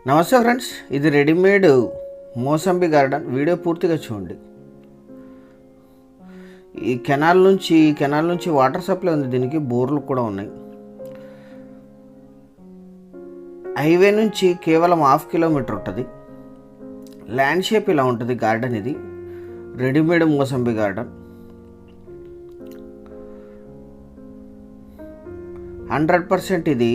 నమస్తే ఫ్రెండ్స్, ఇది readymade mosambi garden. Video పూర్తిగా చూడండి. ఈ కెనాల్ నుంచి వాటర్ సప్లై ఉంది. దీనికి బోర్లు కూడా ఉన్నాయి. హైవే నుంచి కేవలం 1/2 కిలోమీటర్ ఉంటుంది. ల్యాండ్ షేప్ ఇలా ఉంటుంది. గార్డెన్ ఇది రెడీమేడ్ మోసంబి గార్డెన్. 100% ఇది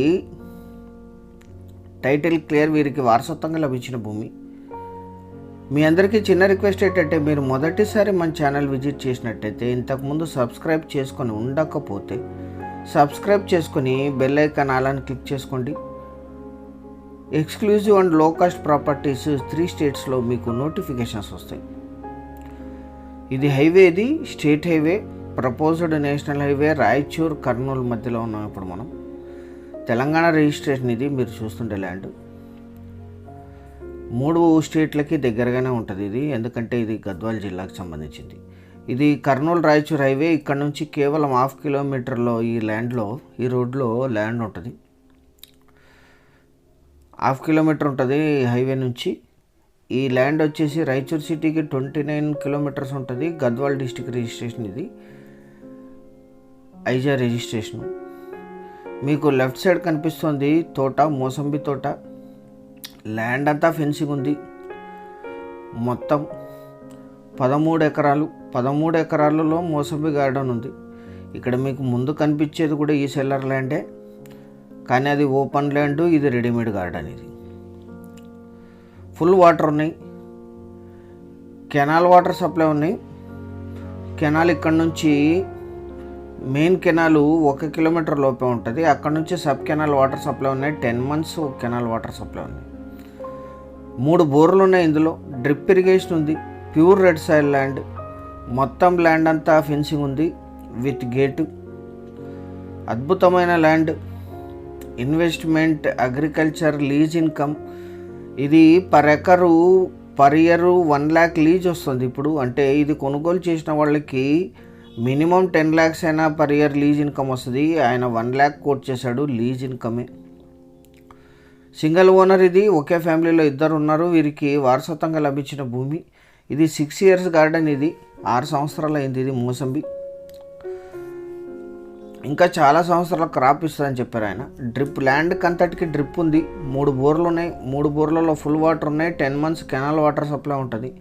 టైటిల్ క్లియర్, వీరికి వారసత్వంగా లభించిన భూమి. మీ అందరికీ చిన్న రిక్వెస్ట్ ఏంటంటే, మీరు మొదటిసారి మన ఛానల్ విజిట్ చేసినట్టయితే, ఇంతకుముందు సబ్స్క్రైబ్ చేసుకొని ఉండకపోతే సబ్స్క్రైబ్ చేసుకొని బెల్ ఐకాన్ ఆలని క్లిక్ చేసుకోండి. ఎక్స్క్లూజివ్ అండ్ లో కాస్ట్ ప్రాపర్టీస్ 3 స్టేట్స్లో మీకు నోటిఫికేషన్స్ వస్తాయి. ఇది హైవే, ఇది state highway, proposed national highway. Raichur Kurnool మధ్యలో ఉన్నాం ఇప్పుడు మనం. తెలంగాణ రిజిస్ట్రేషన్ ఇది. మీరు చూస్తుండే ల్యాండ్ 3 స్టేట్లకి దగ్గరగానే ఉంటుంది ఇది, ఎందుకంటే ఇది గద్వాల్ జిల్లాకు సంబంధించింది. ఇది కర్నూలు రాయచూర్ హైవే. ఇక్కడ నుంచి కేవలం 1/2 కిలోమీటర్లో ఈ రోడ్లో ల్యాండ్ ఉంటుంది. 1/2 కిలోమీటర్ ఉంటుంది హైవే నుంచి. ఈ ల్యాండ్ వచ్చేసి రాయచూర్ సిటీకి 29 కిలోమీటర్స్ ఉంటుంది. గద్వాల్ డిస్టిక్ రిజిస్ట్రేషన్ ఇది, ఐజా రిజిస్ట్రేషను. మీకు లెఫ్ట్ సైడ్ కనిపిస్తుంది తోట, మోసంబి తోట. ల్యాండ్ అంతా ఫెన్సింగ్ ఉంది. మొత్తం 13 ఎకరాలు. 13 ఎకరాలలో మోసంబి గార్డెన్ ఉంది. ఇక్కడ మీకు ముందు కనిపించేది కూడా ఈ సెల్లర్ ల్యాండే, కానీ అది ఓపెన్ ల్యాండ్. ఇది రెడీమేడ్ గార్డెన్. ఇది ఫుల్ వాటర్ ఉన్నాయి. కెనాల్ వాటర్ సప్లై ఉన్నాయి. కెనాల్ ఇక్కడ నుంచి మెయిన్ కెనాల్ 1 కిలోమీటర్ లోపే ఉంటుంది. అక్కడ నుంచి సబ్ కెనాల్ వాటర్ సప్లై ఉన్నాయి. 10 months కెనాల్ వాటర్ సప్లై ఉన్నాయి. 3 బోర్లు ఉన్నాయి. ఇందులో డ్రిప్ ఇరిగేషన్ ఉంది. Pure red soil land. మొత్తం ల్యాండ్ అంతా ఫెన్సింగ్ ఉంది విత్ గేటు. అద్భుతమైన land. Investment, agriculture, lease income. ఇది పర్ ఇయర్ 1 lakh లీజ్ వస్తుంది ఇప్పుడు. అంటే ఇది కొనుగోలు చేసిన వాళ్ళకి మినిమం 10 lakhs అయినా పర్ ఇయర్ లీజ్ ఇన్కమ్ వస్తుంది. ఆయన 1 lakh కోట్ చేశాడు లీజ్ ఇన్కమే. సింగిల్ ఓనర్ ఇది. ఒకే ఫ్యామిలీలో 2 ఉన్నారు. వీరికి వారసత్వంగా లభించిన భూమి. ఇది 6 years గార్డెన్. ఇది 6 సంవత్సరాలు అయింది. ఇది మోసంబి. ఇంకా చాలా సంవత్సరాల క్రాప్ ఇస్తుందని చెప్పారు ఆయన. డ్రిప్ ల్యాండ్కి అంతటికి డ్రిప్ ఉంది. 3 బోర్లు ఉన్నాయి. 3 బోర్లలో ఫుల్ వాటర్ ఉన్నాయి. 10 months కెనాల్ వాటర్ సప్లై ఉంటుంది.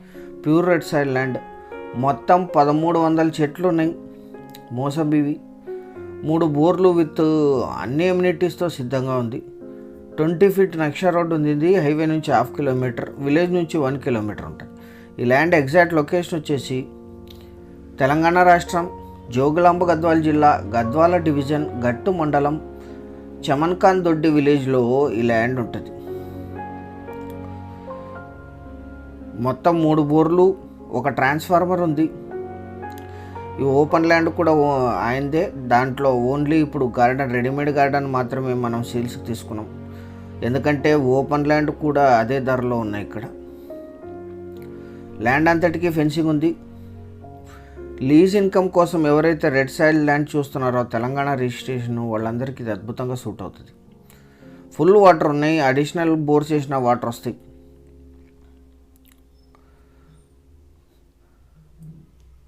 Pure red soil land. మొత్తం 1300 చెట్లు ఉన్నాయి మోసంబివి. 3 బోర్లు విత్ అన్ని ఎమ్యూనిటీస్తో సిద్ధంగా ఉంది. 20 feet నక్ష రోడ్ ఉంది. ఇది హైవే నుంచి 1/2 కిలోమీటర్, విలేజ్ నుంచి 1 కిలోమీటర్ ఉంటుంది. ఈ ల్యాండ్ ఎగ్జాక్ట్ లొకేషన్ వచ్చేసి తెలంగాణ రాష్ట్రం, జోగులాంబ గద్వాల జిల్లా, గద్వాల డివిజన్, గట్టు మండలం, చమన్ఖాన్ దొడ్డి విలేజ్లో ఈ ల్యాండ్ ఉంటుంది. మొత్తం 3 బోర్లు, 1 ట్రాన్స్ఫార్మర్ ఉంది. ఈ ఓపెన్ ల్యాండ్ కూడా ఆయనదే. దాంట్లో ఓన్లీ ఇప్పుడు గార్డెన్, రెడీమేడ్ గార్డెన్ మాత్రమే మనం సేల్స్కి తీసుకున్నాం, ఎందుకంటే ఓపెన్ ల్యాండ్ కూడా అదే ధరలో ఉన్నాయి. ఇక్కడ ల్యాండ్ అంతటికీ ఫెన్సింగ్ ఉంది. లీజ్ ఇన్కమ్ కోసం ఎవరైతే రెడ్ సాయిల్ ల్యాండ్ చూస్తున్నారో తెలంగాణ రిజిస్ట్రేషన్, వాళ్ళందరికీ ఇది అద్భుతంగా సూట్ అవుతుంది. ఫుల్ వాటర్ ఉన్నాయి. అడిషనల్ బోర్ చేసిన వాటర్ వస్తాయి.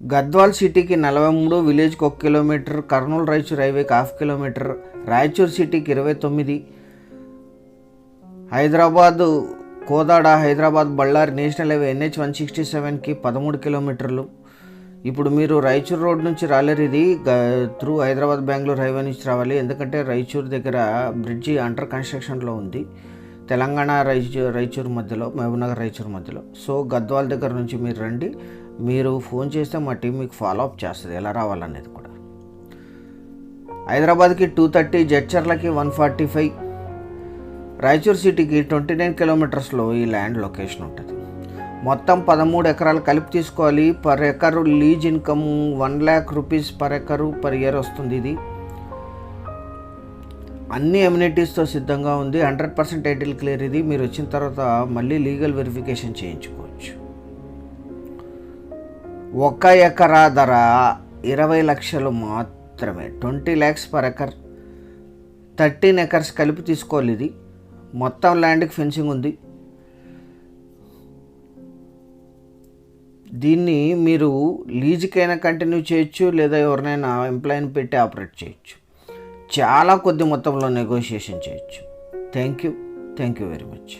గద్వాల్ సిటీకి 43, విలేజ్కి 1 కిలోమీటర్, కర్నూలు రాయచూర్ హైవేకి 1/2 కిలోమీటర్, రాయచూర్ సిటీకి 29, Hyderabad Kodada, Hyderabad Bellary national highway NH 167కి 13 కిలోమీటర్లు. ఇప్పుడు మీరు రాయచూర్ రోడ్ నుంచి రాలేరు. ఇది త్రూ హైదరాబాద్ బెంగళూరు హైవే నుంచి రావాలి, ఎందుకంటే రాయచూర్ దగ్గర బ్రిడ్జి అండర్ కన్స్ట్రక్షన్లో ఉంది. తెలంగాణ రాయచూర్ మధ్యలో, మహబూబ్నగర్ రాయచూర్ మధ్యలో. సో గద్వాల్ దగ్గర నుంచి మీరు రండి. మీరు ఫోన్ చేస్తే మా టీం మీకు ఫాలో అప్ చేస్తుంది ఎలా రావాలనేది కూడా. హైదరాబాద్కి 230, జడ్చర్లకి 145, రాయచూర్ సిటీకి 29 కిలోమీటర్స్లో ఈ ల్యాండ్ లొకేషన్ ఉంటుంది. మొత్తం 13 ఎకరాలు కలిపి తీసుకోవాలి. Per acre lease income 1 lakh rupees per acre per year వస్తుంది. ఇది అన్ని ఎమ్యూనిటీస్తో సిద్ధంగా ఉంది. 100% టైటిల్ క్లియర్. ఇది మీరు వచ్చిన తర్వాత మళ్ళీ లీగల్ వెరిఫికేషన్ చేయించుకోవచ్చు. 1 ఎకరా ధర 20 లక్షలు మాత్రమే, 20 lakhs పర్ ఎకర్. 13 acres కలిపి తీసుకోవాలి. ఇది మొత్తం ల్యాండ్కి ఫెన్సింగ్ ఉంది. దీన్ని మీరు లీజుకైనా కంటిన్యూ చేయొచ్చు, లేదా ఎవరినైనా ఎంప్లాయీని పెట్టి ఆపరేట్ చేయొచ్చు. చాలా కొద్ది మొత్తంలో నెగోషియేషన్ చేయొచ్చు. Thank you very much.